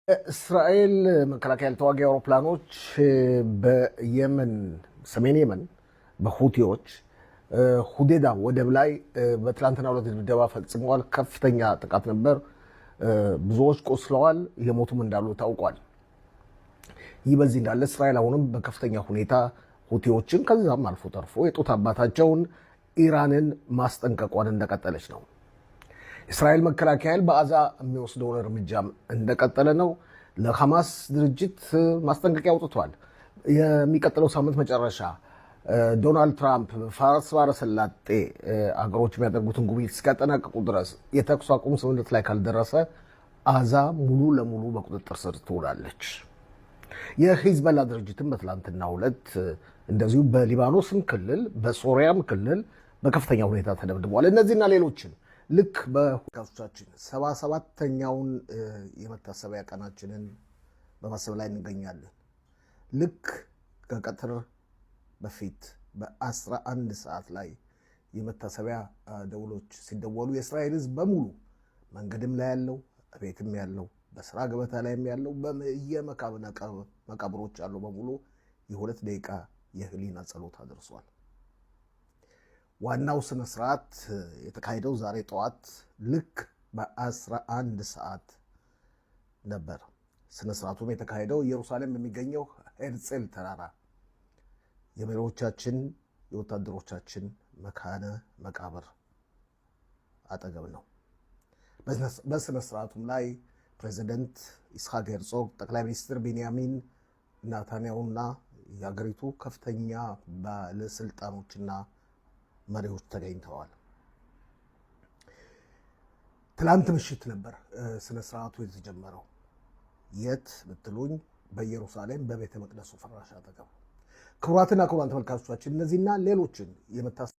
እስራኤል መከላከያ ተዋጊ አውሮፕላኖች በየመን ሰሜን የመን በሁቲዎች ሁዴዳ ወደብ ላይ በትላንትናው ዕለት ድብደባ ፈጽመዋል። ከፍተኛ ጥቃት ነበር። ብዙዎች ቆስለዋል፣ የሞቱም እንዳሉ ታውቋል። ይህ በዚህ እንዳለ እስራኤል አሁንም በከፍተኛ ሁኔታ ሁቲዎችን ከዛም አልፎ ተርፎ የጡት አባታቸውን ኢራንን ማስጠንቀቋን እንደቀጠለች ነው። እስራኤል መከላከያ ኃይል በጋዛ የሚወስደውን እርምጃም እንደቀጠለ ነው። ለሐማስ ድርጅት ማስጠንቀቂያ አውጥቷል። የሚቀጥለው ሳምንት መጨረሻ ዶናልድ ትራምፕ ፋርስ ባሕረ ሰላጤ አገሮች የሚያደርጉትን ጉብኝት እስኪያጠናቅቁ ድረስ የተኩስ አቁም ስምምነት ላይ ካልደረሰ ጋዛ ሙሉ ለሙሉ በቁጥጥር ስር ትውላለች። የሂዝቦላ ድርጅትም በትላንትናው ዕለት እንደዚሁ በሊባኖስም ክልል በሶሪያም ክልል በከፍተኛ ሁኔታ ተደብድበዋል። እነዚህና ሌሎችን ልክ በካሶቻችን 77ኛውን የመታሰቢያ ቀናችንን በማሰብ ላይ እንገኛለን። ልክ ከቀትር በፊት በ11 ሰዓት ላይ የመታሰቢያ ደውሎች ሲደወሉ የእስራኤል ሕዝብ በሙሉ መንገድም ላይ ያለው ቤትም ያለው በስራ ገበታ ላይም ያለው በየመቃብሮች ያለው በሙሉ የ2 ደቂቃ የህሊና ጸሎት አድርሷል። ዋናው ስነ ስርዓት የተካሄደው ዛሬ ጠዋት ልክ በ11 ሰዓት ነበር። ስነ ስርዓቱም የተካሄደው ኢየሩሳሌም በሚገኘው ሄርጼል ተራራ የመሪዎቻችን የወታደሮቻችን መካነ መቃብር አጠገብ ነው። በስነ ስርዓቱም ላይ ፕሬዚደንት ይስሐቅ ሄርዞግ፣ ጠቅላይ ሚኒስትር ቤንያሚን ኔታንያሁና የሀገሪቱ ከፍተኛ ባለስልጣኖችና መሪዎች ተገኝተዋል። ትላንት ምሽት ነበር ስነ ስርዓቱ የተጀመረው። የት ብትሉኝ በኢየሩሳሌም በቤተ መቅደሱ ፍራሽ አጠገብ። ክቡራትና ክቡራን ተመልካቾቻችን እነዚህና ሌሎችን